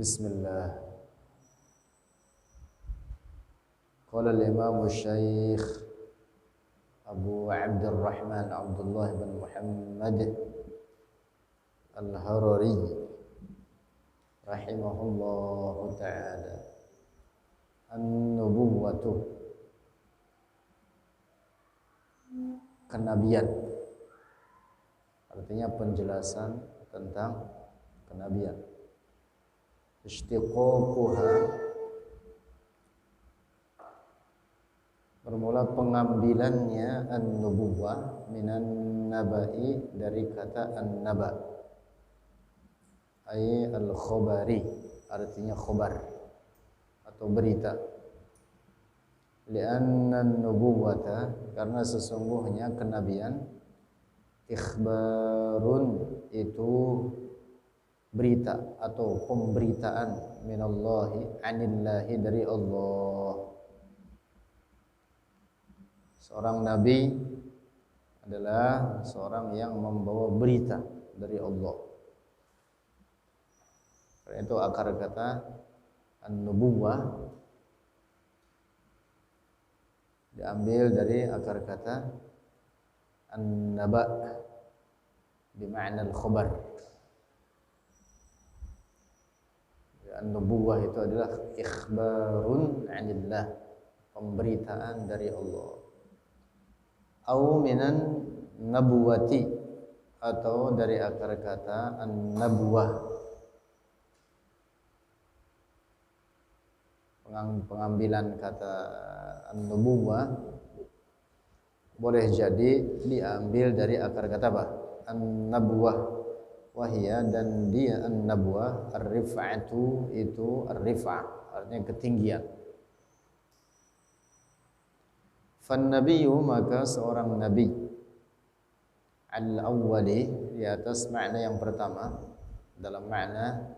Bismillah. Qala al-Imam Syekh Abu Abdurrahman Abdullah bin Muhammad Al-Harari rahimahullahu ta'ala, an-nubuwwatu, kenabian, artinya penjelasan tentang kenabian. Istiqaquha, bermula pengambilannya an-nubuwah minan naba'i, dari kata an-naba, ay al-khabari, artinya khabar atau berita. Li'anna an-nubuwata, karena sesungguhnya kenabian, ikhbarun, itu berita atau pemberitaan, minallahi, anillahi, dari Allah. Seorang nabi adalah seorang yang membawa berita dari Allah. Karena itu akar kata an-nubuwah diambil dari akar kata an-naba, bima'na al-khabar. An-nubuwah itu adalah ikhbarun 'anillah, pemberitaan dari Allah. Au minan nabuwati, atau dari akar kata an-nabuwah, pengambilan kata an-nubuwah boleh jadi diambil dari akar kata apa? An-nabuwah. Wahia, dan dia an-nabuwah, ar-rif'atu, itu ar-rif'ah, artinya ketinggian. Fan-nabiyyu, maka seorang nabi, al-awwali, di atas makna yang pertama, dalam makna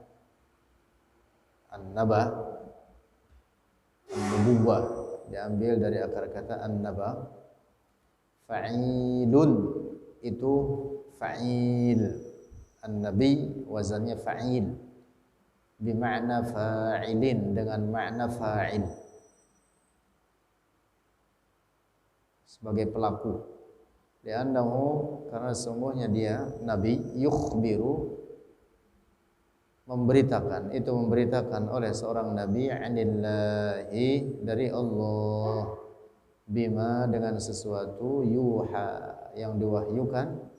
an-naba, an-nubuwah diambil dari akar kata an-naba. Fa'ilun, itu fa'il. An-nabi wazannya fa'il, bimakna fa'ilin, dengan makna fa'il, sebagai pelaku. Li'annahu, karena sesungguhnya dia nabi, yukhbiru, memberitakan, itu memberitakan oleh seorang nabi, anillahi, dari Allah, bima, dengan sesuatu, yuha, yang diwahyukan,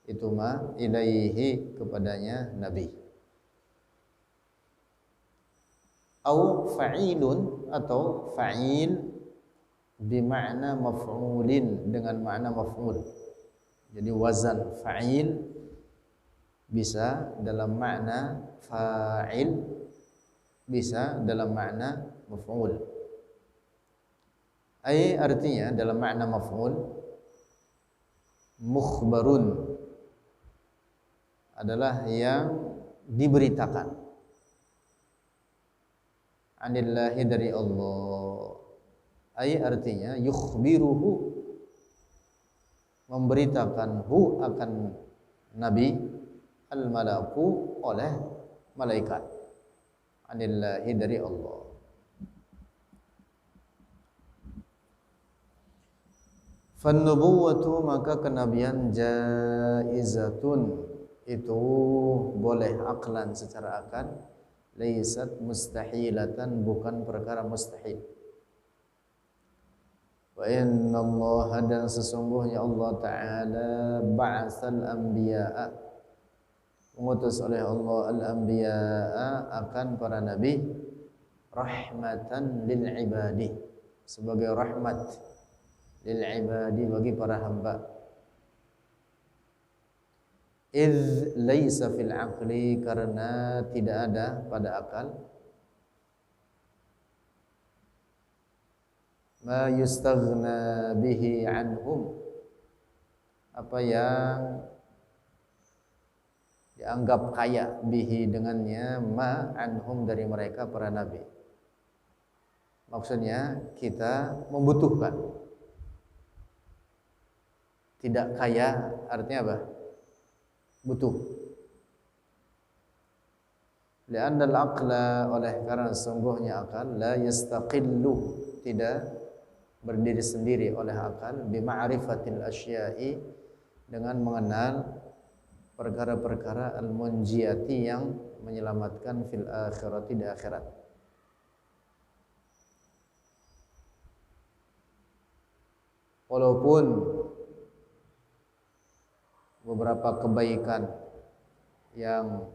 itu ma ilaihi, kepadanya nabi. Au fa'ilun, atau fa'il bimakna maf'ulin, dengan makna maf'ul. Jadi wazan fa'il bisa dalam makna fa'il, bisa dalam makna maf'ul. Ai, artinya dalam makna maf'ul, mukhbarun, adalah yang diberitakan, anillahi, dari Allah. Ay, artinya yukhbiruhu, memberitakan hu, akan nabi, al-malaku, oleh malaikat, anillahi, dari Allah. Fan-nubuwwatu, maka kenabian, jaizatun, itu boleh aklan, secara akal, laisat mustahilatan, bukan perkara mustahil. Wa inna Allah, dan sesungguhnya Allah Ta'ala, ba'asal anbiya'a, mengutus oleh Allah al-anbiya'a, akan para nabi, rahmatan lil ibadi, sebagai rahmat lil ibadi, bagi para hamba. Idz laisa fil aqli, karena tidak ada pada akal, ma yustaghna bihi anhum, apa yang dianggap kaya, bihi, dengannya, ma, anhum, dari mereka para nabi. Maksudnya kita membutuhkan. Tidak kaya artinya apa? Butuh. Li'anna al-aqla, oleh karena sungguhnya akal, la yastaqillu, tidak berdiri sendiri oleh akal, bima'rifatil asya'i, dengan mengenal perkara-perkara al-munjiyati yang menyelamatkan fil akhirati, di akhirat. Walaupun beberapa kebaikan yang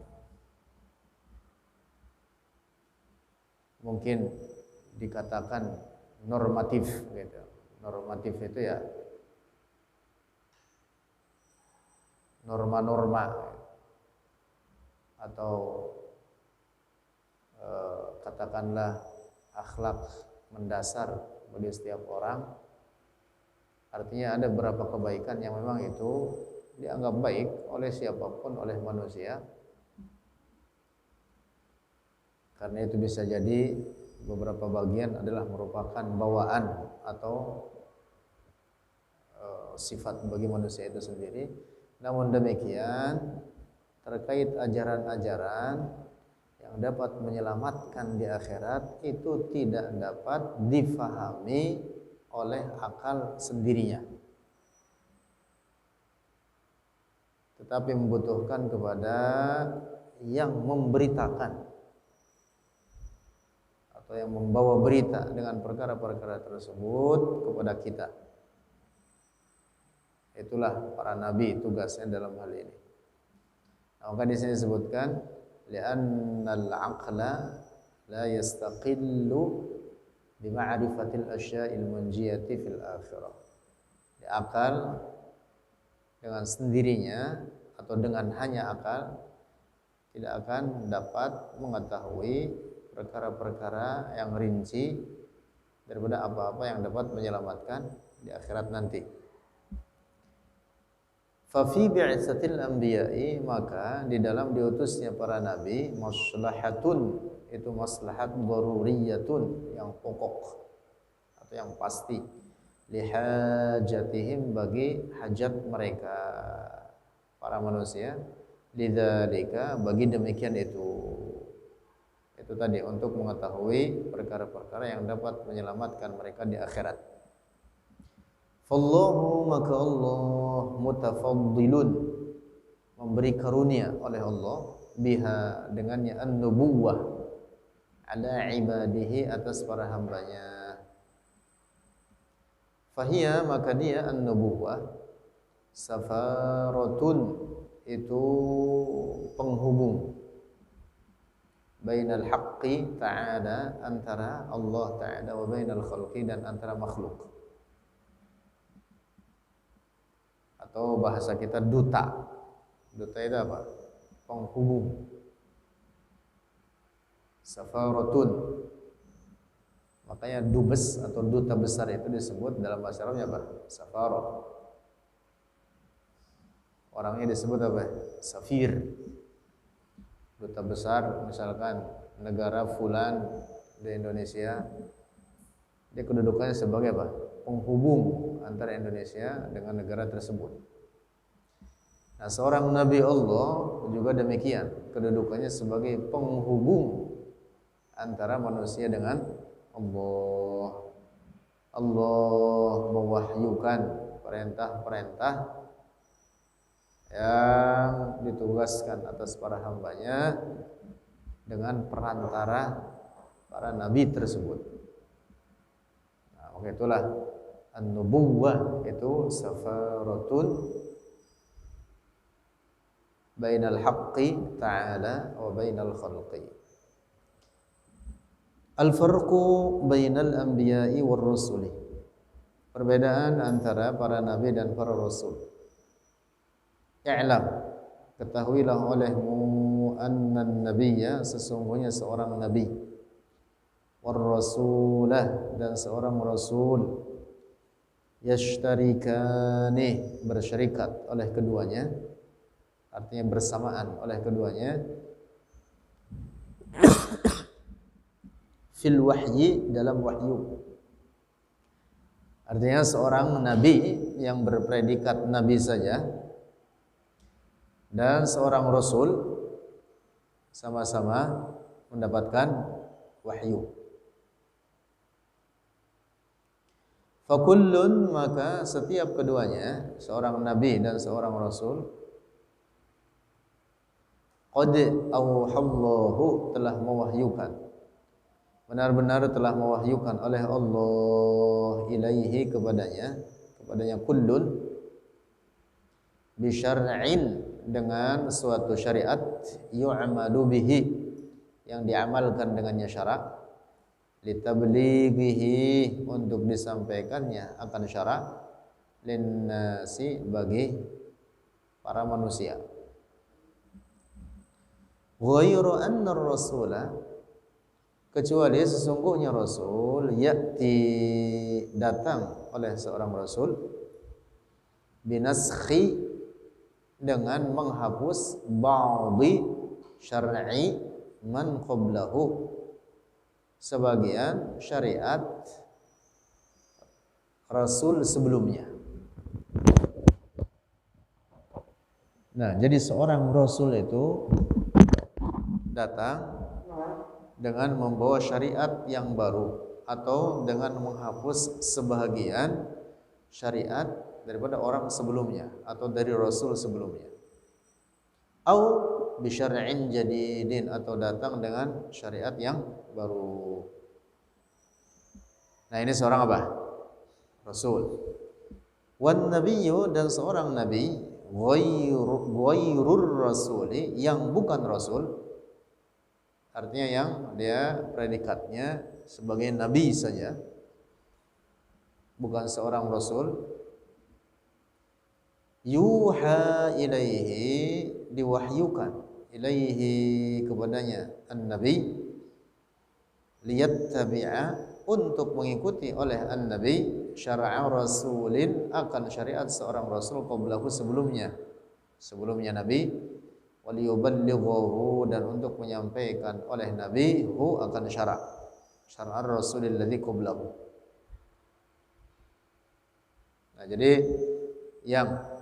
mungkin dikatakan normatif gitu. Normatif itu ya norma-norma atau katakanlah akhlak mendasar bagi setiap orang. Artinya ada beberapa kebaikan yang memang itu dianggap baik oleh siapapun, oleh manusia. Karena itu bisa jadi beberapa bagian adalah merupakan bawaan atau sifat bagi manusia itu sendiri. Namun demikian, terkait ajaran-ajaran yang dapat menyelamatkan di akhirat itu tidak dapat difahami oleh akal sendirinya, tetapi membutuhkan kepada yang memberitakan atau yang membawa berita dengan perkara-perkara tersebut kepada kita. Itulah para nabi tugasnya dalam hal ini. Nah, maka di sini disebutkan li'annal aqla la yastaqillu bima'rifatil asya'il munjiyati fil akhirah. Di akal dengan sendirinya atau dengan hanya akal tidak akan dapat mengetahui perkara-perkara yang rinci daripada apa-apa yang dapat menyelamatkan di akhirat nanti. Fa fi bi'tsatil anbiya'i, maka di dalam diutusnya para nabi, maslahatun, itu maslahat daruriyatun, yang pokok atau yang pasti, lihajatihim, bagi hajat mereka para manusia, lidzalika, bagi demikian itu tadi, untuk mengetahui perkara-perkara yang dapat menyelamatkan mereka di akhirat. Fallahu, maka Allah, mutafaddilun, memberi karunia oleh Allah, biha, dengannya, an-nubuwah, ala ibadihi, atas para hambanya. Fahiyya, maka dia an-nubuwah, safaratun, itu penghubung, bainal haqqi ta'ala, antara Allah ta'ala, wa bainal khalqi, dan antara makhluk. Atau bahasa kita duta. Duta itu apa? Penghubung. Safaratun. Makanya dubes atau duta besar itu disebut dalam bahasa Arabnya apa? Safarah. Orangnya disebut apa? Safir. Duta besar, misalkan negara fulan di Indonesia, dia kedudukannya sebagai apa? Penghubung antara Indonesia dengan negara tersebut. Nah, seorang Nabi Allah juga demikian, kedudukannya sebagai penghubung antara manusia dengan Allah. Allah mewahyukan perintah-perintah yang ditugaskan atas para hambanya dengan perantara para nabi tersebut. Nah, maka itulah an-nubuwwah, itu safaratun bainal haqqi ta'ala wa bainal khalqi. Al-farqu bainal anbiya'i war rusuli, perbedaan antara para nabi dan para rasul. I'lam, ketahuilah olehmu, annan nabiyya, sesungguhnya seorang nabi, war rasulah, dan seorang rasul, yashtarikani, bersyarikat oleh keduanya, artinya bersamaan oleh keduanya, fil wahyi, dalam wahyu. Artinya seorang nabi yang berpredikat nabi saja dan seorang rasul sama-sama mendapatkan wahyu. Fakullun, maka setiap keduanya, seorang nabi dan seorang rasul, qad awhallahu, telah mewahyukan, benar-benar telah mewahyukan oleh Allah ilaihi, kepadanya kullun, bisyar'in, dengan suatu syariat, yu'amalu bihi, yang diamalkan dengannya syarak, litablighihi, untuk disampaikannya akan syarak, linnasi, bagi para manusia. Ghairu anna ar-rasula, kecuali sesungguhnya rasul, ya'ti, datang oleh seorang rasul, binaskhi, dengan menghapus ba'dhi syar'i man qablahu, sebagian syariat rasul sebelumnya. Nah, jadi seorang rasul itu datang dengan membawa syariat yang baru, atau dengan menghapus sebahagian syariat daripada orang sebelumnya atau dari rasul sebelumnya. Au bi syar'in jadidin, atau datang dengan syariat yang baru. Nah, ini seorang apa? Rasul. Wan nabiyyu, dan seorang nabi, ghairur rasuli, yang bukan rasul, artinya yang dia predikatnya sebagai nabi saja, bukan seorang rasul. Yuha ilaihi, diwahyukan, ilaihi, kepadanya, an-nabi, liyattabi'a, untuk mengikuti oleh an-nabi, syara'a rasulin, akan syariat seorang rasul, qablahu, sebelumnya nabi, waliyuballighahu, dan untuk menyampaikan oleh nabi, hu, akan syara'a rasulil ladzi qablahu. Nah, jadi yang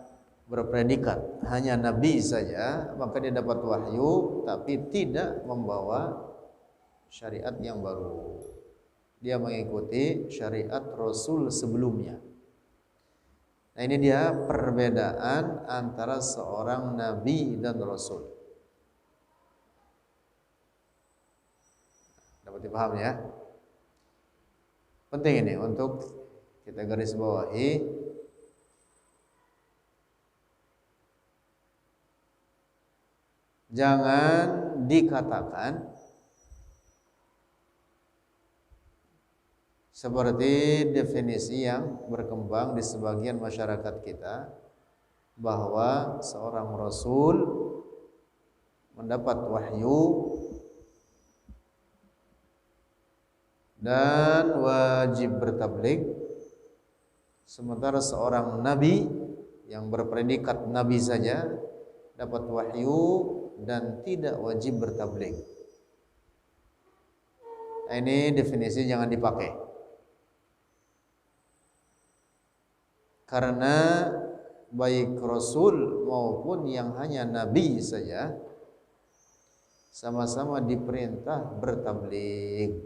berpredikat hanya nabi saja, maka dia dapat wahyu tapi tidak membawa syariat yang baru. Dia mengikuti syariat rasul sebelumnya. Nah, ini dia perbedaan antara seorang nabi dan rasul. Dapat dipahami ya? Penting ini untuk kita garis bawahi. Jangan dikatakan seperti definisi yang berkembang di sebagian masyarakat kita, bahwa seorang rasul mendapat wahyu dan wajib bertabligh, sementara seorang nabi yang berpredikat nabi saja dapat wahyu dan tidak wajib bertabligh. Nah, ini definisi jangan dipakai, karena baik rasul maupun yang hanya nabi saja sama-sama diperintah bertabligh.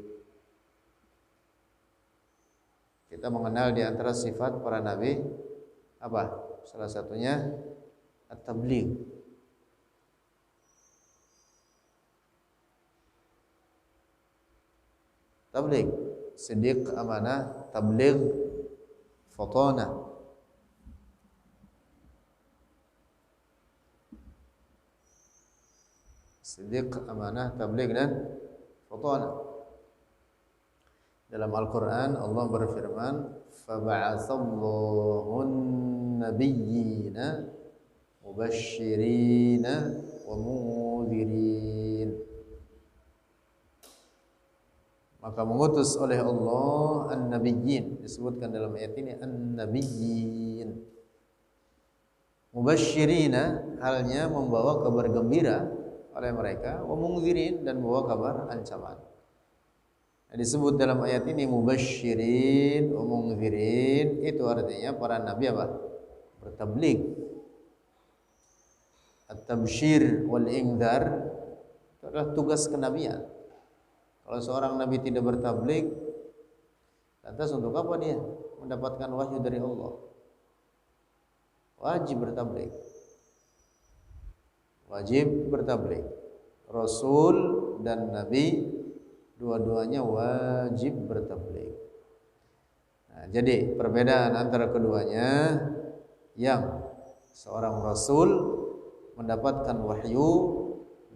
Kita mengenal di antara sifat para nabi apa? Salah satunya at-tabligh. Tabligh, siddiq, amanah, tabligh, fatana. Siddiq, amanah, tabligh, dan fatana. Dalam Al-Quran Allah berfirman, فَبَعَثَ النَّبِيِّينَ مُبَشِّرِينَ وَمُنذِرِينَ. Maka mengutus oleh Allah an-nabiyyin, disebutkan dalam ayat ini an-nabiyyin. Mubasysyirina, halnya membawa kabar gembira oleh mereka, wa mundzirin, dan membawa kabar ancaman. Nah, disebut dalam ayat ini mubasyyirin wa mundzirin, itu artinya para nabi apa? Bertabligh. At-tabsyir wal ingdar itu Itu adalah tugas kenabian. Kalau seorang nabi tidak bertabligh, lantas untuk apa dia mendapatkan wahyu dari Allah? Wajib bertabligh. Wajib bertabligh. Rasul dan nabi dua-duanya wajib bertabligh. Nah, jadi perbedaan antara keduanya, yang seorang rasul mendapatkan wahyu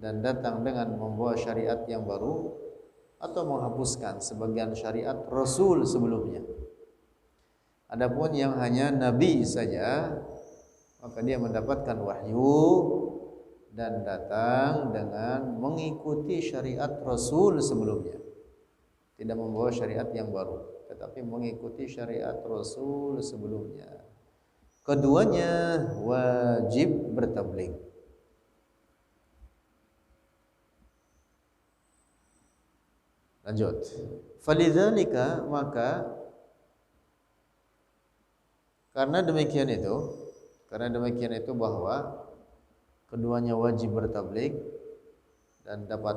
dan datang dengan membawa syariat yang baru atau menghapuskan sebagian syariat rasul sebelumnya. Adapun yang hanya nabi saja, maka dia mendapatkan wahyu dan datang dengan mengikuti syariat rasul sebelumnya. Tidak membawa syariat yang baru, tetapi mengikuti syariat rasul sebelumnya. Keduanya wajib bertabligh. Lanjut. Falidzalika, maka karena demikian itu bahwa keduanya wajib bertabligh dan dapat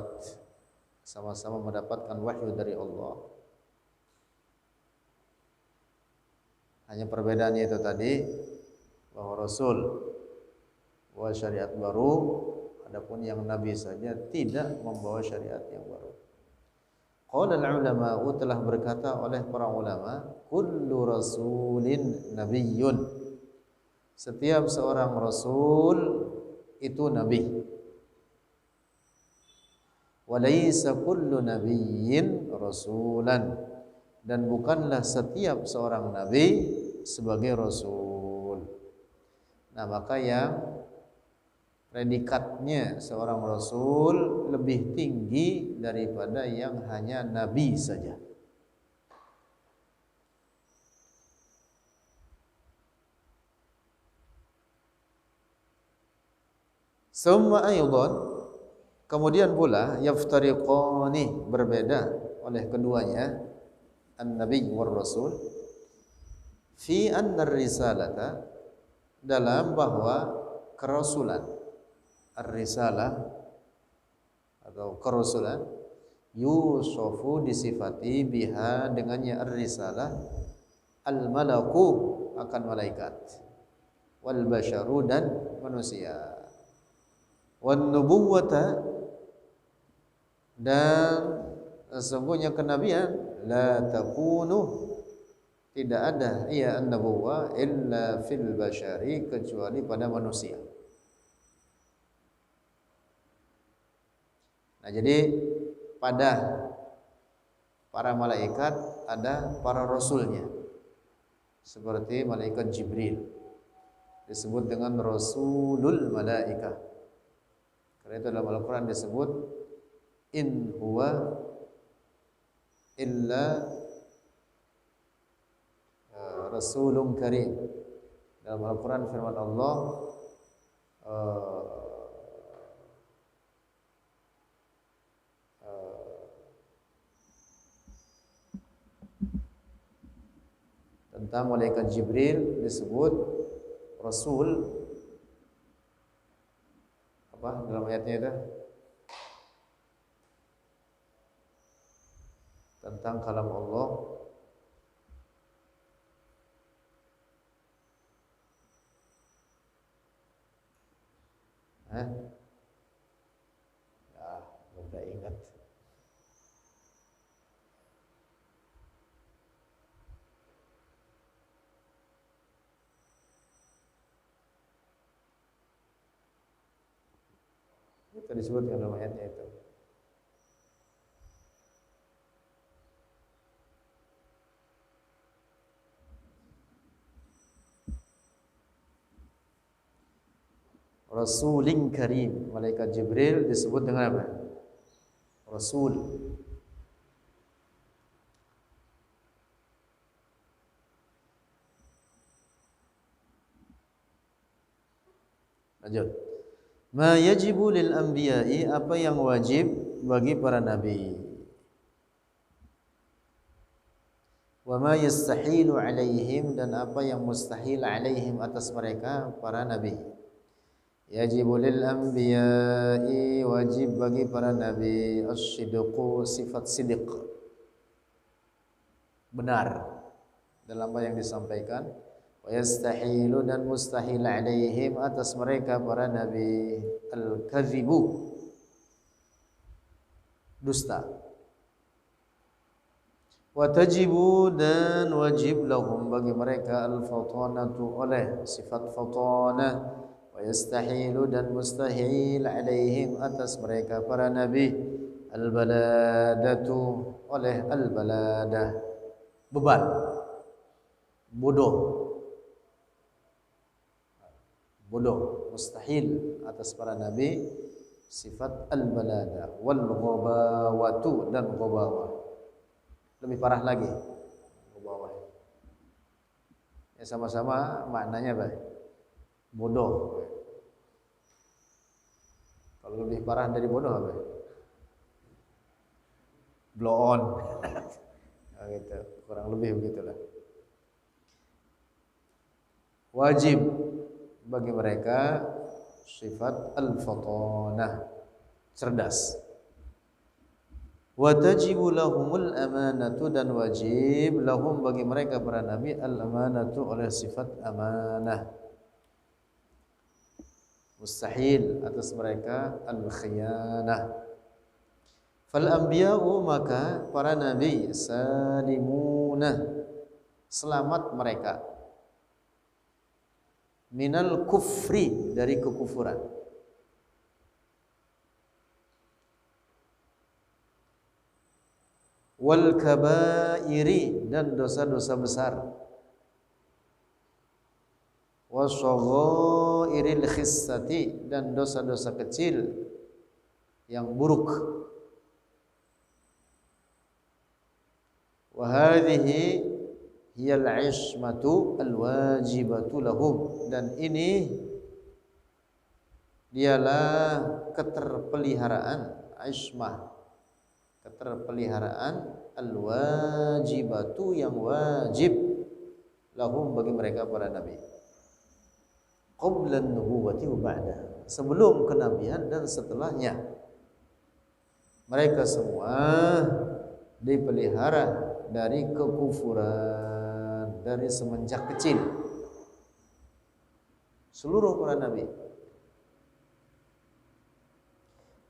sama-sama mendapatkan wahyu dari Allah. Hanya perbedaannya itu tadi, bahwa Rasul membawa syariat baru, adapun yang Nabi saja tidak membawa syariat yang baru. Qala al-ulama'u, telah berkata oleh para ulama, kullu rasulin nabiyyun, setiap seorang rasul itu nabi. Wa laysa kullu nabiyyin rasulan, dan bukanlah setiap seorang nabi sebagai rasul. Nah, maka yang predikatnya seorang rasul lebih tinggi daripada yang hanya nabi saja. Summa aydan, kemudian pula yaftariqani, berbeda oleh keduanya, an-nabi war rasul, fi anna ar-risalata, dalam bahwa kerasulan, ar-risalah atau kerasulan, yusofu disifati biha dengannya ar-risalah, al-malaku akan malaikat, wal basyaru dan manusia, wan nubuwwata, dan sesungguhnya kenabian, la takunu, tidak ada ia an-nubuwwah illa fil basyari, kecuali pada manusia. Nah, jadi pada para malaikat ada para rasulnya, seperti malaikat Jibril disebut dengan rasulul malaikah. Karena itu dalam Al-Quran disebut in huwa illa rasulun karim. Dalam Al-Quran firman Allah, tentang malaikat Jibril disebut rasul, apa dalam ayatnya itu? Tentang kalam Allah, ya, mudah ingat. Itu disebutkan dalam ayatnya itu. Rasulin karim, malaikat Jibril disebut dengan apa? Rasul. Lanjut. Ma yajibu lil anbiya'i, apa yang wajib bagi para nabi. Wa ma yastahilu alaihim, dan apa yang mustahil alaihim atas mereka para nabi. Yajibu lil anbiya'i, wajib bagi para nabi, as-sidqu, sifat sidiq, benar dalam apa yang disampaikan. Wa yastahilu, dan mustahil alaihim, atas mereka para nabi, al-kadhibu, dusta. Wa tajibu, dan wajib lahum bagi mereka, al-fatanatu, oleh sifat fatanah. Wa yastahilu, dan mustahil alaihim, atas mereka para nabi, al-baladatu, oleh al-baladah, bebal, bodoh. Bodoh, mustahil atas para nabi sifat al-balada. Wal ghabawatu, dan ghabawah, lebih parah lagi ghabawah. Ya, sama-sama maknanya baik, bodoh. Kalau lebih parah dari bodoh apa? Blow on. Nah, gitu, kurang lebih begitulah. Wajib bagi mereka sifat al-fatanah, cerdas. Wa tajibu lahumul amanatu, dan wajib lahum bagi mereka para nabi, al-amanatu, oleh sifat amanah. Mustahil atas mereka al-khiyanah. Fal anbiya'u, maka para nabi, salimuna, selamat mereka, minal kufri, dari kekufuran, wal kabairi, dan dosa-dosa besar, wasaghairil khissati, dan dosa-dosa kecil yang buruk. Wa hadhihi hiyal ismatu al-wajibatu lahum, dan ini dialah keterpeliharaan, ismah, keterpeliharaan, al-wajibatu, yang wajib, lahum, bagi mereka para nabi, qabla an-nubuwwati wa ba'da, sebelum kenabian dan setelahnya. Mereka semua dipelihara dari kekufuran dari semenjak kecil. Seluruh para nabi.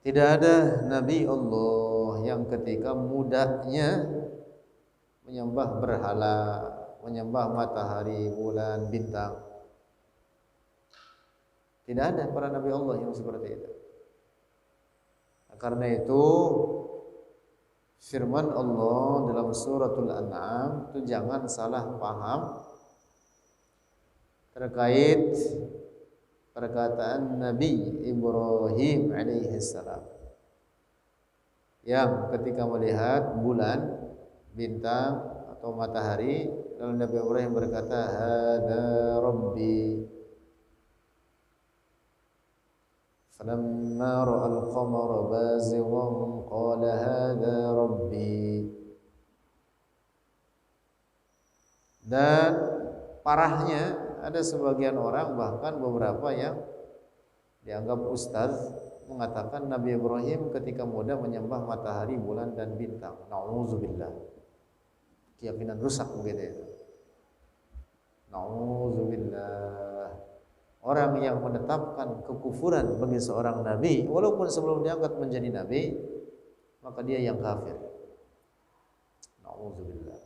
Tidak ada nabi Allah yang ketika mudanya menyembah berhala, menyembah matahari, bulan, bintang. Tidak ada para nabi Allah yang seperti itu. Karena itu firman Allah dalam suratul An'am itu jangan salah paham terkait perkataan Nabi Ibrahim alaihi salam yang ketika melihat bulan, bintang atau matahari, lalu Nabi Ibrahim berkata, "Hada Rabbi." Falamma ra'al qamara bazighan qala hadha Rabbi. Dan parahnya ada sebagian orang, bahkan beberapa yang dianggap ustaz, mengatakan Nabi Ibrahim ketika muda menyembah matahari, bulan, dan bintang. Nauzubillah. Keyakinan rusak begitu itu. Nauzubillah. Orang yang menetapkan kekufuran bagi seorang nabi walaupun sebelum diangkat menjadi nabi, maka dia yang kafir. Nauzubillah.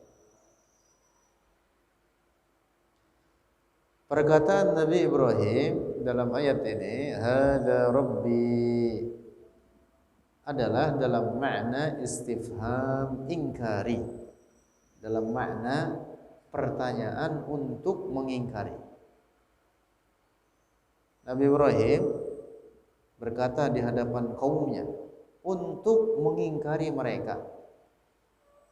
Perkataan Nabi Ibrahim dalam ayat ini, "Hada Rabbi," adalah dalam makna istifham ingkari, dalam makna pertanyaan untuk mengingkari. Nabi Ibrahim berkata di hadapan kaumnya untuk mengingkari mereka,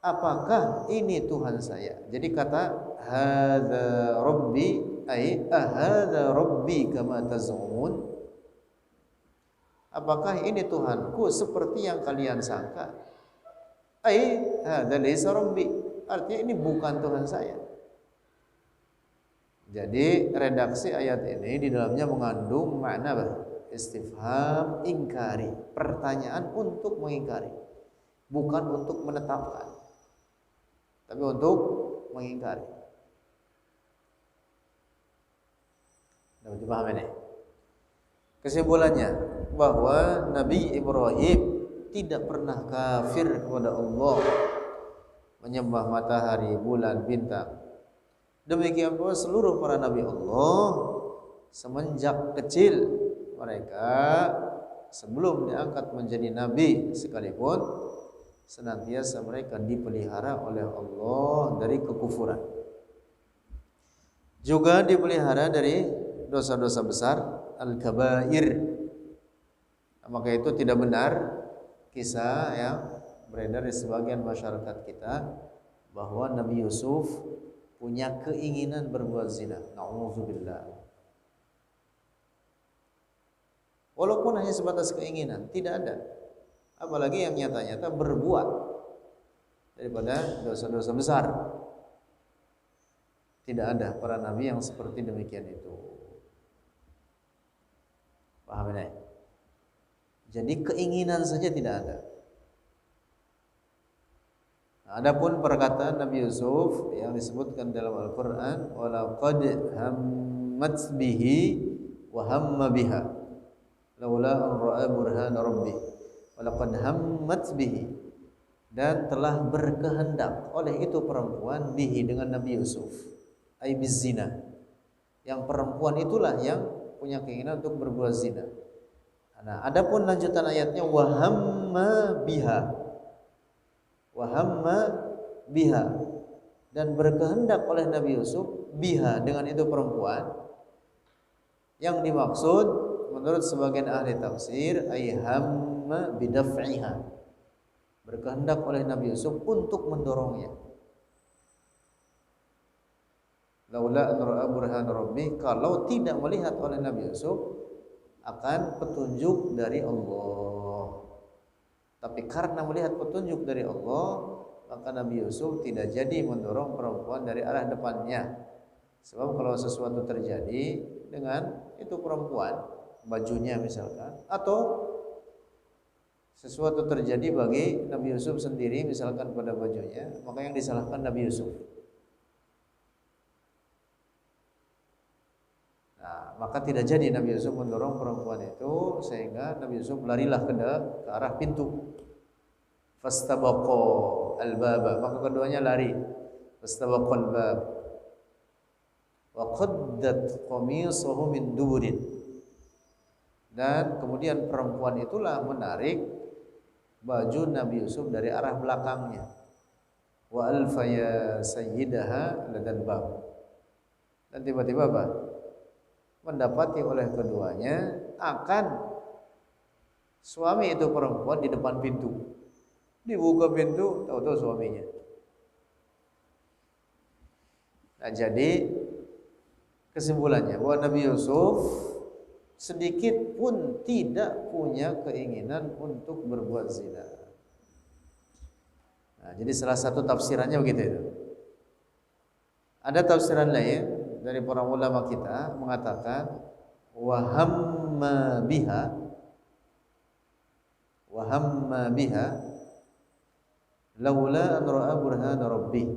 apakah ini Tuhan saya? Jadi kata hadza rabbi, ai ahadza rabbi kama taz'umun, apakah ini Tuhanku seperti yang kalian sangka? Ai hadza laysa rabbi, artinya ini bukan Tuhan saya. Jadi redaksi ayat ini di dalamnya mengandung makna apa? Istifham ingkari, pertanyaan untuk mengingkari, bukan untuk menetapkan, tapi untuk mengingkari. Dapat dipahami nih? Kesimpulannya bahwa Nabi Ibrahim tidak pernah kafir kepada Allah, menyembah matahari, bulan, bintang. Demikian pula seluruh para nabi Allah semenjak kecil mereka sebelum diangkat menjadi nabi sekalipun senantiasa mereka dipelihara oleh Allah dari kekufuran. Juga dipelihara dari dosa-dosa besar, al-kabair. Maka itu tidak benar kisah yang beredar di sebagian masyarakat kita bahwa Nabi Yusuf punya keinginan berbuat zina. Na'udzubillah. Walaupun hanya sebatas keinginan, tidak ada. Apalagi yang nyata-nyata berbuat daripada dosa-dosa besar. Tidak ada para nabi yang seperti demikian itu. Paham ini? Jadi keinginan saja tidak ada. Adapun perkataan Nabi Yusuf yang disebutkan dalam Al-Qur'an, walaqad hammat bihi wa hamma biha laula an ra'a burhana rabbih. Walaqad hammat bihi, dan telah berkehendak oleh itu perempuan bihi dengan Nabi Yusuf, ai bizina. Yang perempuan itulah yang punya keinginan untuk berbuat zina. Nah, adapun lanjutan ayatnya wa hamma biha, wahamma biha, dan berkehendak oleh Nabi Yusuf biha dengan itu perempuan. Yang dimaksud menurut sebagian ahli tafsir ay hamma bidaf'iha, berkehendak oleh Nabi Yusuf untuk mendorongnya. Laula an ra'a burhan rabbi, kalau tidak melihat oleh Nabi Yusuf akan petunjuk dari Allah. Tapi karena melihat petunjuk dari Allah, maka Nabi Yusuf tidak jadi mendorong perempuan dari arah depannya. Sebab kalau sesuatu terjadi dengan itu perempuan, bajunya misalkan, atau sesuatu terjadi bagi Nabi Yusuf sendiri misalkan pada bajunya, maka yang disalahkan Nabi Yusuf. Nah, maka tidak jadi Nabi Yusuf mendorong perempuan itu, sehingga Nabi Yusuf larilah ke arah pintu. Fastabaqo al-baba, maka keduanya lari. Fastabaqal bab wa qaddat qamisahu min duburin, dan kemudian perempuan itulah menarik baju Nabi Yusuf dari arah belakangnya. Wa alfaya sayyidaha ladal bab, dan tiba-tiba apa? Mendapati oleh keduanya akan suami itu perempuan di depan pintu. Dibuka pintu, tahu-tahu suaminya. Nah, jadi kesimpulannya bahwa Nabi Yusuf sedikit pun tidak punya keinginan untuk berbuat zina. Nah, jadi salah satu tafsirannya begitu itu. Ada tafsiran lain dari para ulama kita mengatakan wa hamma biha laula an ra'a burhana rabbih.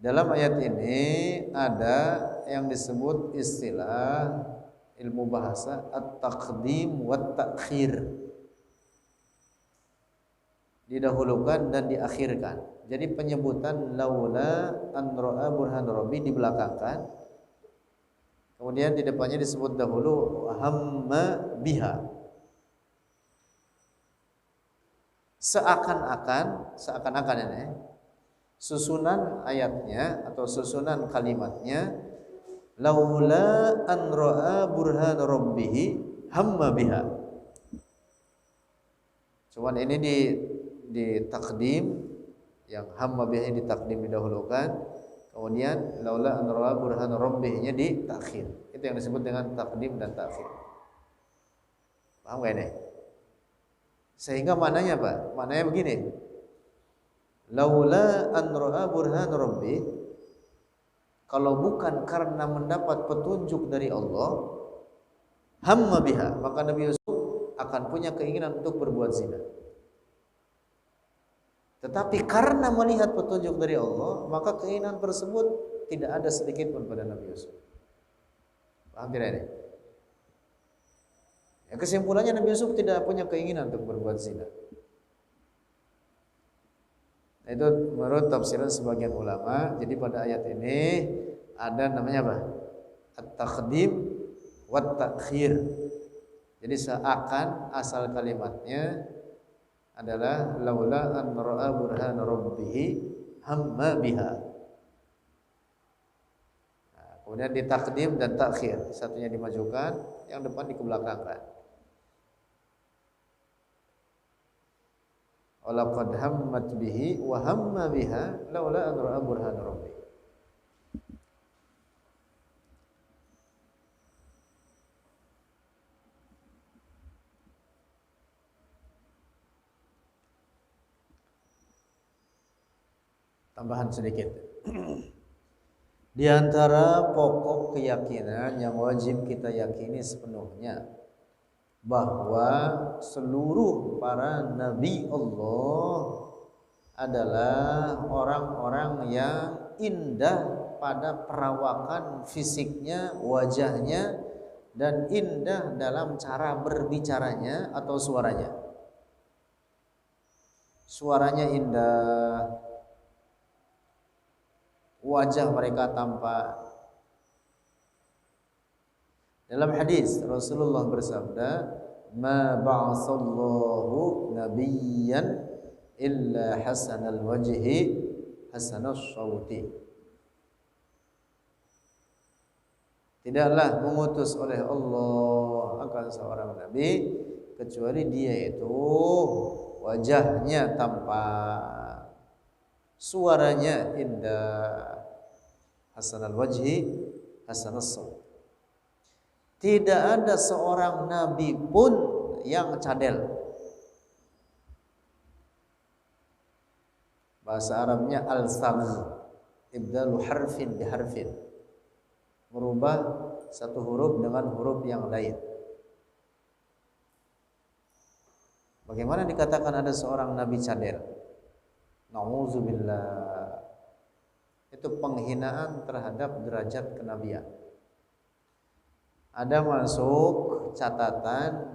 Dalam ayat ini ada yang disebut istilah ilmu bahasa at-taqdim wa at-ta'khir, didahulukan dan diakhirkan. Jadi penyebutan laula an ra'a burhana rabbih dibelakangkan, kemudian di depannya disebut dahulu hamma biha. Seakan-akan ini susunan ayatnya atau susunan kalimatnya laula an ra'a burhan rabbih hamma biha. Cuman ini di takdim, yang hamma biha ditakdim didahulukan, kemudian laula an ra'a burhan rabbihnya ditakhir. Itu yang disebut dengan takdim dan takhir. Paham enggak ini? Sehingga maknanya apa? Maknanya begini. Laula an ra'a burhan rabbi, kalau bukan karena mendapat petunjuk dari Allah, hamma biha, maka Nabi Yusuf akan punya keinginan untuk berbuat zina. Tetapi karena melihat petunjuk dari Allah, maka keinginan tersebut tidak ada sedikit pun pada Nabi Yusuf. Paham tidak ini? Ya, kesimpulannya Nabi Yusuf tidak punya keinginan untuk berbuat zina. Nah, itu menurut tafsiran sebagian ulama. Jadi pada ayat ini ada namanya apa? At-taqdim wa at-ta'khir. Jadi seakan asal kalimatnya adalah laula an ra'a burhana rabbih hamma biha. Nah, kemudian ditakdim dan takhir, satunya dimajukan, yang depan dikebelakangkan. Walaqad hammat bihi wa hamma biha laula an ra'a burhana rabbih. Tambahan sedikit. Di antara pokok keyakinan yang wajib kita yakini sepenuhnya bahwa seluruh para nabi Allah adalah orang-orang yang indah pada perawakan fisiknya, wajahnya, dan indah dalam cara berbicaranya atau suaranya. Suaranya indah, wajah mereka tampak. Dalam hadis Rasulullah bersabda, "Ma ba'atsallahu nabiyyan illa hasanal wajhi hasanus sauti." Tidaklah mengutus oleh Allah akan seorang nabi kecuali dia itu wajahnya tampak, suaranya indah, hasanal wajhi hasanus saut. Tidak ada seorang nabi pun yang cadel. Bahasa Arabnya al-sam, ibdalu harfin bi harfin, merubah satu huruf dengan huruf yang lain. Bagaimana dikatakan ada seorang nabi cadel? Nauzubillah. Itu penghinaan terhadap derajat kenabian. Ada masuk catatan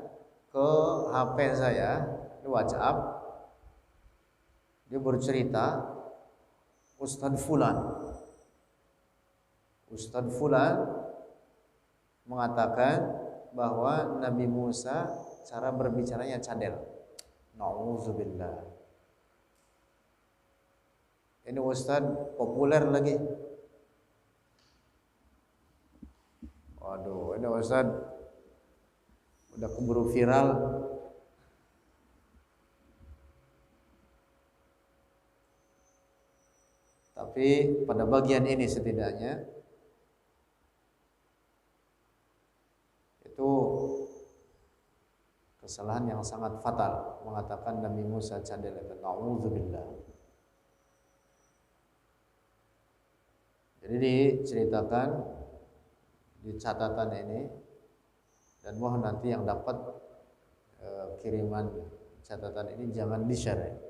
ke HP saya di WhatsApp, dia bercerita Ustadz Fulan mengatakan bahwa Nabi Musa cara berbicaranya cadel. Nauzubillah. Ini Ustadz populer lagi. Waduh, ini Ustaz udah keburu viral. Tapi pada bagian ini setidaknya itu kesalahan yang sangat fatal mengatakan Nabi Musa cadel. Nauzubillah. Jadi diceritakan di catatan ini, dan mohon nanti yang dapat kiriman catatan ini jangan di-share.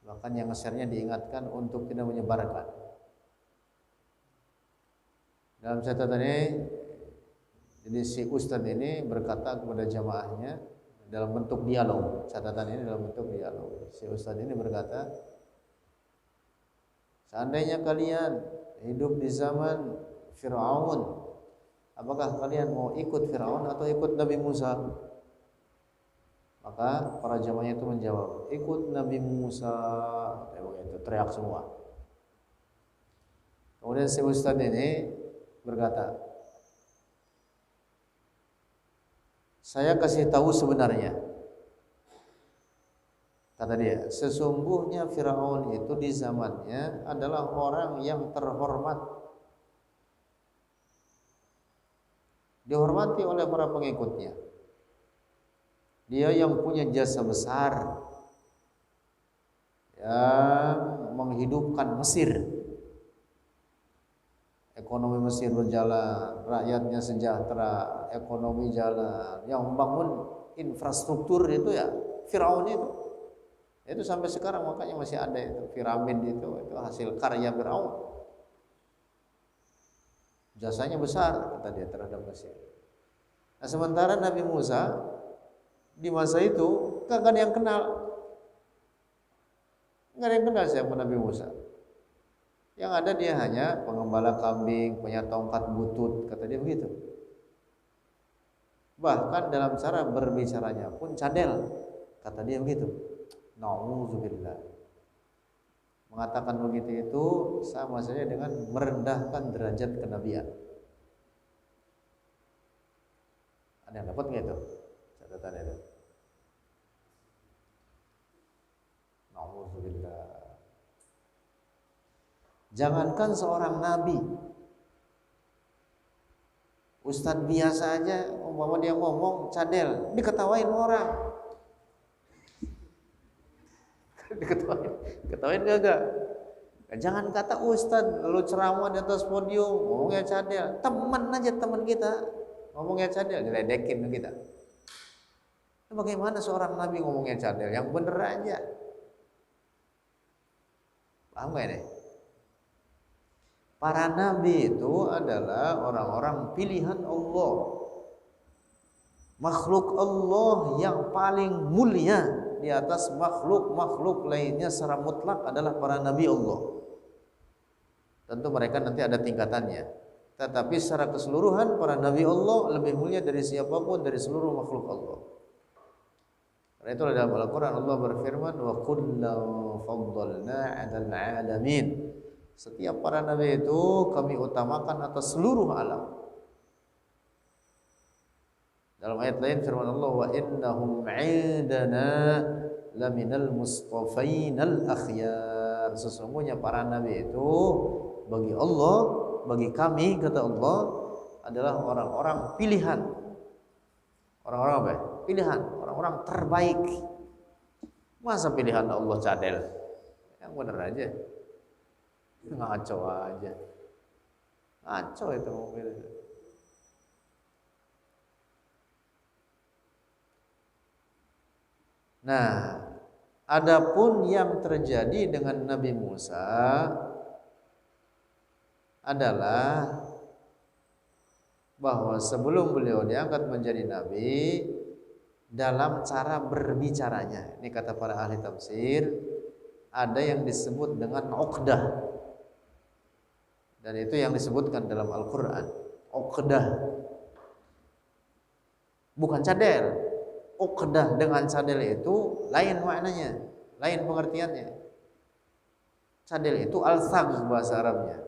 Bahkan yang nge-share-nya diingatkan untuk tidak menyebarkan. Dalam catatan ini, jadi si Ustadz ini berkata kepada jamaahnya dalam bentuk dialog. Catatan ini dalam bentuk dialog. Si Ustadz ini berkata, seandainya kalian hidup di zaman Fir'aun, apakah kalian mau ikut Fir'aun atau ikut Nabi Musa? Maka para jamaahnya itu menjawab, ikut Nabi Musa. Itu teriak semua. Kemudian si Ustadz ini berkata, saya kasih tahu sebenarnya. Kata dia, sesungguhnya Fir'aun itu di zamannya adalah orang yang terhormat, dihormati oleh para pengikutnya. Dia yang punya jasa besar, yang menghidupkan Mesir. ekonomi Mesir berjalan, rakyatnya sejahtera, ekonomi jalan. Yang membangun infrastruktur itu ya Firaun itu. Itu sampai sekarang makanya masih ada itu piramid itu hasil karya Firaun. Jasanya besar kata dia terhadap Mesir. Nah, sementara Nabi Musa di masa itu gak ada yang kenal. Gak ada yang kenal siapa Nabi Musa. Yang ada dia hanya pengembala kambing, punya tongkat butut, kata dia begitu. Bahkan dalam cara berbicaranya pun cadel, kata dia begitu. Nauzubillah. Mengatakan begitu itu sama saja dengan merendahkan derajat kenabian. Ada yang dapat nggak itu catatan itu? Nauzubillah. Jangankan seorang nabi, ustadz biasa aja, umpama dia ngomong cadel, diketawain orang. Ketawain gak? Jangan kata ustadz, lu ceramah di atas podium, ngomongnya cadel. Teman aja teman kita, ngomongnya cadel, diledekin kita. Bagaimana seorang nabi ngomongnya cadel? Yang bener aja. Paham gak ini? Para nabi itu adalah orang-orang pilihan Allah. Makhluk Allah yang paling mulia di atas makhluk-makhluk lainnya secara mutlak adalah para nabi Allah. Tentu mereka nanti ada tingkatannya. Tetapi secara keseluruhan para nabi Allah lebih mulia dari siapapun dari seluruh makhluk Allah. Karena itu dalam Al-Quran Allah berfirman wa kullan faddalna 'alal 'alamin. Setiap para nabi itu kami utamakan atas seluruh alam. Dalam ayat lain firman Allah wa innahum 'indana laminal mustafainal akhyar. Sesungguhnya para nabi itu bagi Allah, bagi kami kata Allah adalah orang-orang pilihan. Orang-orang apa? Pilihan, orang-orang terbaik. Masa pilihan Allah cadel? Yang benar aja. Ngaco aja. Ngaco itu mobil. Nah, adapun yang terjadi dengan Nabi Musa adalah bahwa sebelum beliau diangkat menjadi nabi, dalam cara berbicaranya, ini kata para ahli tafsir, ada yang disebut dengan uqdah. Dan itu yang disebutkan dalam Al-Quran, uqdah. Bukan cadel. Uqdah dengan cadel itu lain maknanya, lain pengertiannya. Cadel itu al-thaq bahasa Arabnya.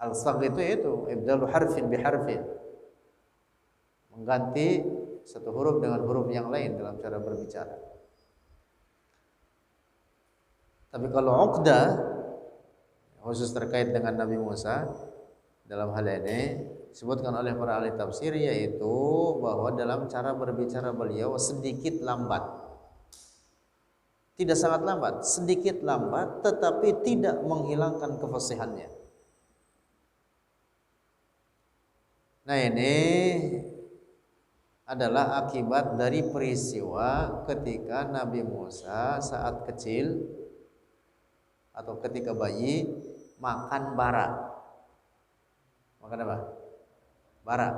Al-thaq itu ibdalu harfin biharfin. Mengganti satu huruf dengan huruf yang lain dalam cara berbicara. Tapi kalau uqdah khusus terkait dengan Nabi Musa dalam hal ini disebutkan oleh para ahli tafsir, yaitu bahwa dalam cara berbicara beliau sedikit lambat, tidak sangat lambat, sedikit lambat, tetapi tidak menghilangkan kefasihannya. Nah, ini adalah akibat dari peristiwa ketika Nabi Musa saat kecil atau ketika bayi makan bara. Makan apa? Bara.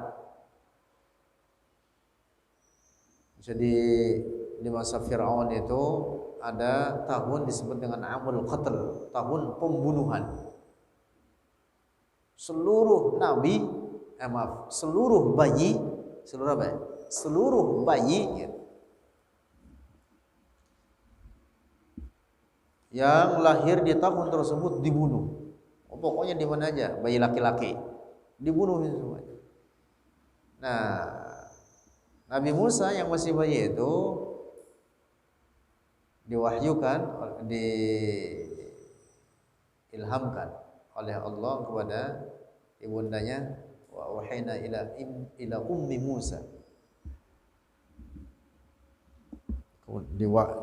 Jadi di masa Fir'aun itu ada tahun disebut dengan amul qatl, tahun pembunuhan. Seluruh nabi, seluruh bayi, seluruh apa? Seluruh bayi yang lahir di tahun tersebut dibunuh. Pokoknya di mana aja bayi laki-laki dibunuh semua. Nah, Nabi Musa yang masih bayi itu diwahyukan, diilhamkan oleh Allah kepada ibundanya, wa wahayna ila ummi Musa.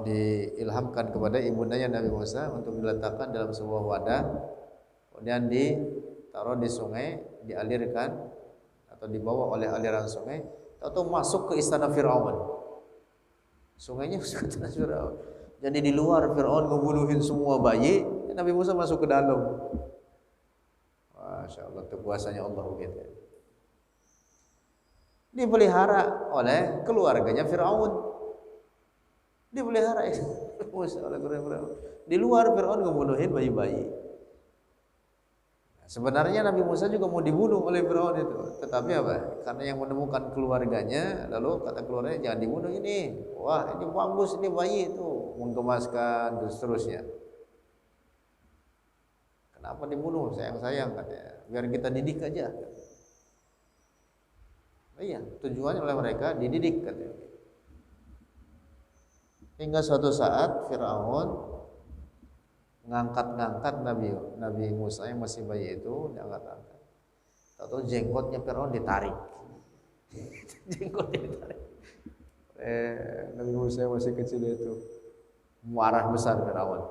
Diilhamkan kepada ibundanya Nabi Musa untuk diletakkan dalam sebuah wadah, kemudian ditaruh di sungai, dialirkan atau dibawa oleh aliran sungai, atau masuk ke istana Firaun. Sungainya masuk ke istana Firaun. Jadi di luar Firaun ngebunuhin semua bayi, Nabi Musa masuk ke dalam. Masya Allah, itu kuasanya Allah gitu. Dipelihara oleh keluarganya Firaun. Dipelihara Musa oleh Firaun. Di luar Firaun ngebunuhin bayi-bayi. Sebenarnya Nabi Musa juga mau dibunuh oleh Firaun itu, tetapi apa? Karena yang menemukan keluarganya, lalu kata keluarganya jangan dibunuh ini. Wah, ini bagus, ini bayi itu, menggemaskan dan seterusnya. Kenapa dibunuh? Sayang-sayang katanya. Biar kita didik aja. Iya, tujuannya oleh mereka dididik katanya. Hingga suatu saat Firaun ngangkat Nabi Musa yang masih bayi itu, diangkat-angkat. Tahu jenggotnya Firaun ditarik. Jenggotnya ditarik. Nabi Musa yang masih kecil itu marah besar Firaun.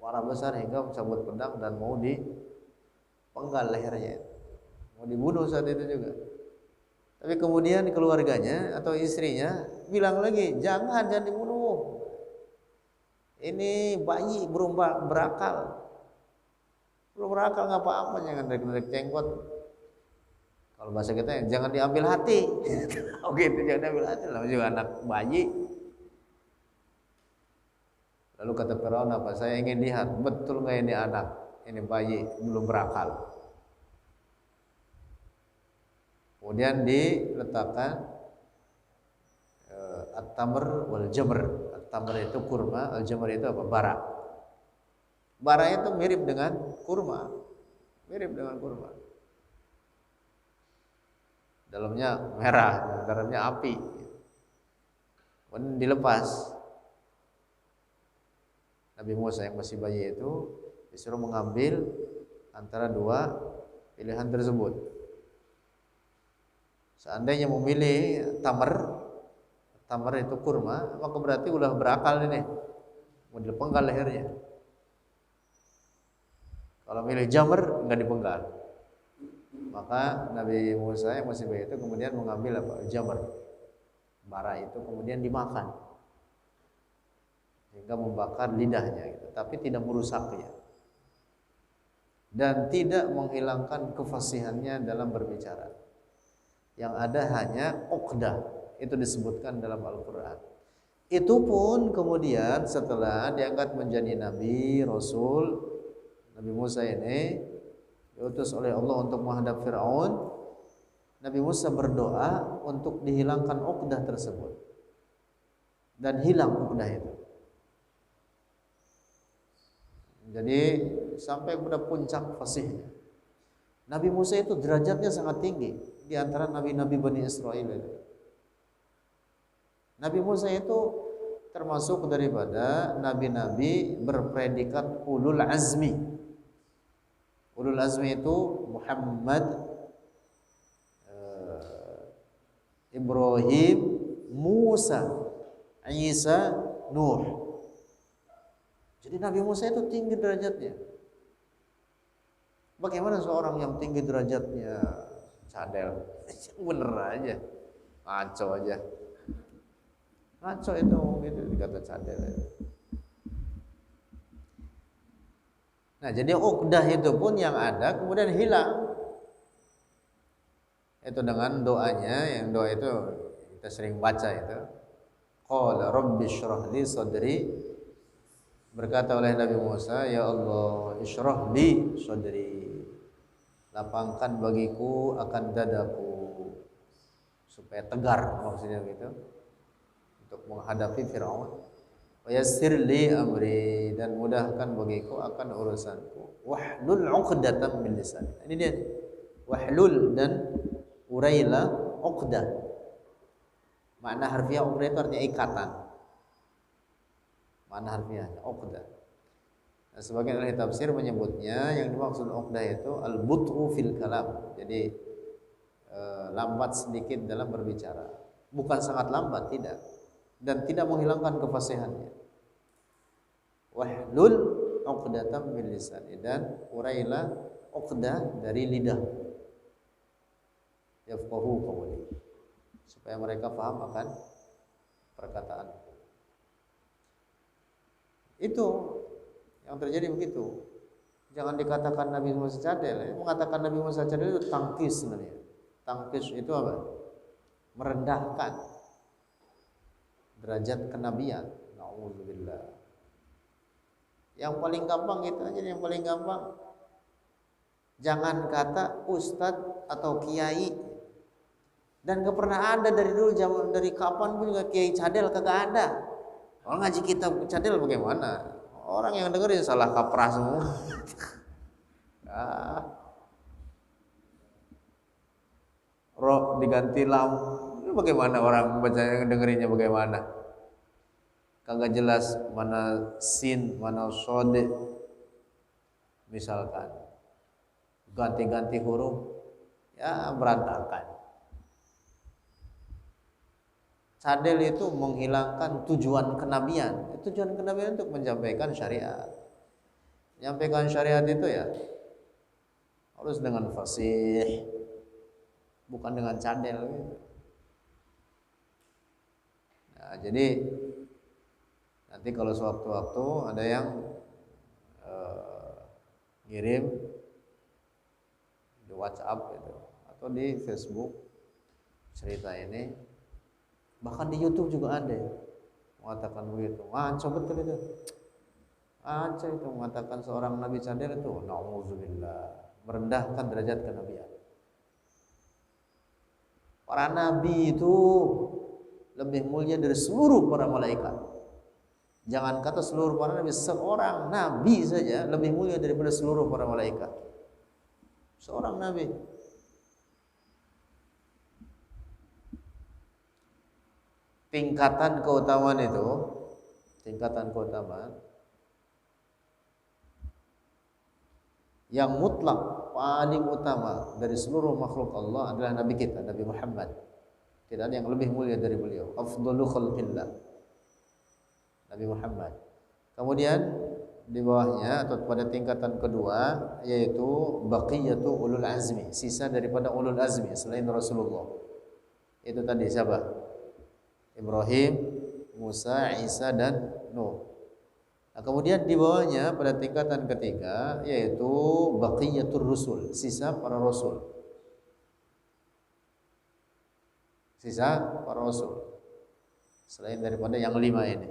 Marah besar hingga mencabut pedang dan mau dipenggal lehernya. Mau dibunuh saat itu juga. Tapi kemudian keluarganya atau istrinya bilang lagi, jangan dibunuh. Ini bayi belum berakal. Belum berakal nggak apa-apa, jangan narik-narik jenggot. Kalau bahasa kita jangan diambil hati. Oke, itu jangan diambil hati, lah juga anak bayi. Lalu kata Firaun apa? Saya ingin lihat betul nggak ini anak, ini bayi belum berakal. Kemudian diletakkan at-tamr wal jamr. At-tamr itu kurma, al-jamr itu apa? Bara. Bara itu mirip dengan kurma. Mirip dengan kurma. Dalamnya merah, dalamnya api. Kemudian dilepas. Nabi Musa yang masih bayi itu disuruh mengambil antara dua pilihan tersebut. Seandainya memilih tamar itu kurma, maka berarti udah berakal ini, mau dipenggal lehernya. Kalau milih jamr nggak dipenggal, maka Nabi Musa yang masih bayi itu kemudian mengambil apa? Jamr, bara itu kemudian dimakan, sehingga membakar lidahnya, gitu. Tapi tidak merusaknya dan tidak menghilangkan kefasihannya dalam berbicara. Yang ada hanya uqdah, itu disebutkan dalam Al-Quran. Itu pun kemudian setelah diangkat menjadi Nabi, Rasul, Nabi Musa ini diutus oleh Allah untuk menghadap Fir'aun. Nabi Musa berdoa untuk dihilangkan uqdah tersebut, dan hilang uqdah itu. Jadi sampai pada puncak fasihnya. Nabi Musa itu derajatnya sangat tinggi di antara nabi-nabi Bani Israel itu. Nabi Musa itu termasuk daripada nabi-nabi berpredikat ulul azmi. Ulul azmi itu Muhammad, Ibrahim, Musa, Isa, Nuh. Jadi Nabi Musa itu tinggi derajatnya. Bagaimana seorang yang tinggi derajatnya cadel? Bener aja, ngaco aja. Ngaco itu gitu dikata cadel. Nah, jadi uqdah itu pun yang ada kemudian hilang. Itu dengan doanya, yang doa itu kita sering baca itu. Qala rabbi shrah li sadri. Berkata oleh Nabi Musa, ya Allah, ishrah li sadri. Lapangkan bagiku akan dadaku supaya tegar, maksudnya gitu, untuk menghadapi Firaun. Wa yassir li amri, dan mudahkan bagiku akan urusanku. Wahlul 'uqdatam min lisani. Ini dia. Wahlul dan urailah 'uqdah. Makna harfiah 'uqdah itu artinya ikatan. Makna harfiahnya 'uqdah. Nah, sebagian ahli tafsir menyebutnya yang dimaksud uqdah itu al-but'u fil kalam. Jadi lambat sedikit dalam berbicara. Bukan sangat lambat, tidak. Dan tidak menghilangkan kefasihannya. Wahlul 'uqdatam min lisani, dan urailah uqdah dari lidah, yafqahu qawli, supaya mereka paham akan perkataan. Itu yang terjadi begitu. Jangan dikatakan Nabi Musa cadel. Mengatakan Nabi Musa cadel itu tangkis sebenarnya. Tangkis itu apa? Merendahkan derajat kenabian. Nauzubillah. Yang paling gampang itu aja, yang paling gampang. Jangan kata ustadz atau kiai. Dan gak pernah ada dari dulu, zaman dari kapan pun juga kiai cadel kagak ada. Kalau ngaji kitab cadel bagaimana? Orang yang dengerin salah kaprah semua. Roh diganti lam. Ini bagaimana orang baca yang dengerinnya bagaimana? Kagak jelas mana sin, mana sode. Misalkan ganti-ganti huruf, ya berantakan. Cadel itu menghilangkan tujuan kenabian. Tujuan kenabian untuk menyampaikan syariat. Menyampaikan syariat itu ya harus dengan fasih, bukan dengan cadel gitu. Nah, jadi nanti kalau sewaktu-waktu ada yang ngirim di WhatsApp gitu, atau di Facebook cerita ini, bahkan di YouTube juga ada mengatakan begitu. Ngaco betul itu. Ngaco itu mengatakan seorang nabi cadel itu, nauzubillah, merendahkan derajat kenabian. Para nabi itu lebih mulia dari seluruh para malaikat. Jangan kata seluruh para nabi, seorang nabi saja lebih mulia daripada seluruh para malaikat. Seorang nabi. Tingkatan keutamaan itu, tingkatan keutamaan yang mutlak paling utama dari seluruh makhluk Allah adalah Nabi kita, Nabi Muhammad. Tidak ada yang lebih mulia dari beliau. Afdalu khalqillah, Nabi Muhammad. Kemudian di bawahnya atau pada tingkatan kedua yaitu baqiyatu ulul azmi, sisa daripada ulul azmi selain Rasulullah. Itu tadi siapa? Ibrahim, Musa, Isa dan Nuh. Nah, kemudian di bawahnya pada tingkatan ketiga yaitu baqiyatur rusul, sisa para rasul. Sisa para rasul. Selain daripada yang 5 ini.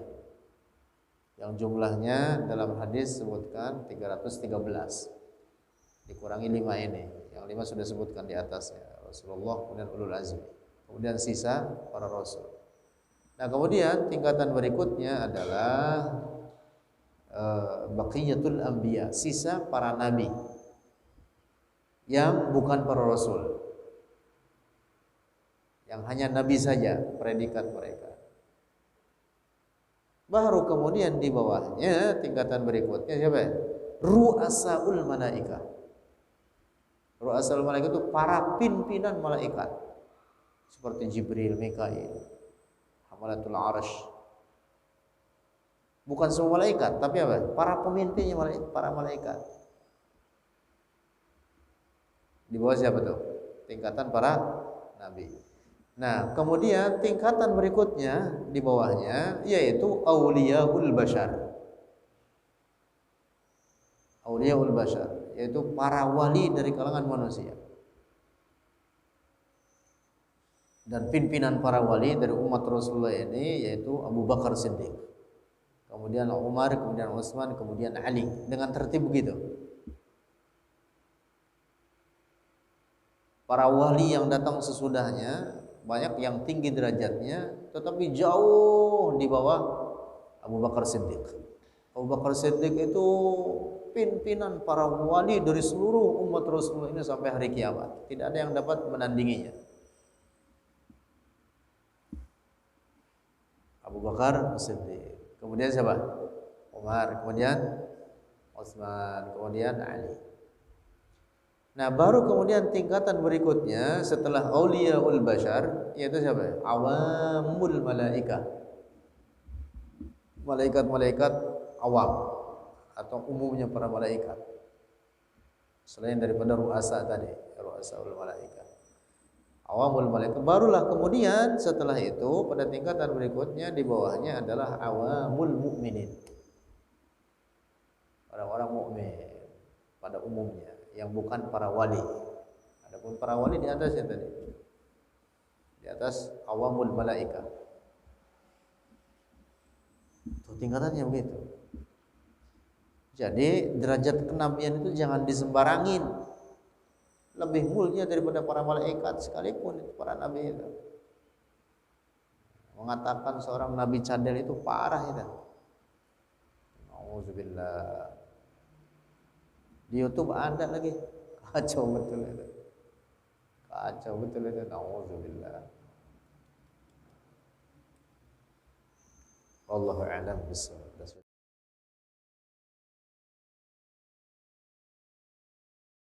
Yang jumlahnya dalam hadis sebutkan 313. Dikurangi 5 ini. Yang 5 sudah sebutkan di atasnya. Rasulullah kemudian ulul azmi. Kemudian sisa para rasul. Nah, kemudian tingkatan berikutnya adalah baqiyatul anbiya, sisa para nabi yang bukan para rasul, yang hanya nabi saja predikat mereka. Baru kemudian di bawahnya tingkatan berikutnya siapa? Ru'asaul malaika. Ru'asaul malaika itu para pimpinan malaikat seperti Jibril, Mikail, Hamalatul Arsy. Bukan semua malaikat, tapi apa? Para pemimpinnya para malaikat. Di bawah siapa tuh? Tingkatan para nabi. Nah, kemudian tingkatan berikutnya di bawahnya yaitu auliyaul bashar. Auliyaul bashar yaitu para wali dari kalangan manusia. Dan pimpinan para wali dari umat Rasulullah ini yaitu Abu Bakar Siddiq. Kemudian Umar, kemudian Utsman, kemudian Ali, dengan tertib begitu. Para wali yang datang sesudahnya banyak yang tinggi derajatnya, tetapi jauh di bawah Abu Bakar Siddiq. Abu Bakar Siddiq itu pimpinan para wali dari seluruh umat Rasulullah ini sampai hari kiamat. Tidak ada yang dapat menandinginya. Abu Bakar Siddiq. Kemudian siapa? Umar, kemudian Utsman, kemudian Ali. Nah, baru kemudian tingkatan berikutnya setelah auliyaul bashar yaitu siapa? Awamul malaika. Malaikat-malaikat awam atau umumnya para malaikat. selain daripada ru'asa tadi, ru'asaul malaika. Awamul malaika barulah kemudian setelah itu pada tingkatan berikutnya di bawahnya adalah awamul mukminin. Orang-orang mukmin pada umumnya yang bukan para wali. Adapun para wali di atasnya tadi. Di atas awamul malaika. Itu tingkatannya begitu. Jadi derajat kenabian itu jangan disembarangin. Lebih mulia daripada para malaikat sekalipun itu para nabi itu. Mengatakan seorang nabi cadel itu parah itu. Auzubillah. Di YouTube ada lagi. Kacau betul itu. Kacau betul itu. Auzubillah. Wallahu a'lam bishawab.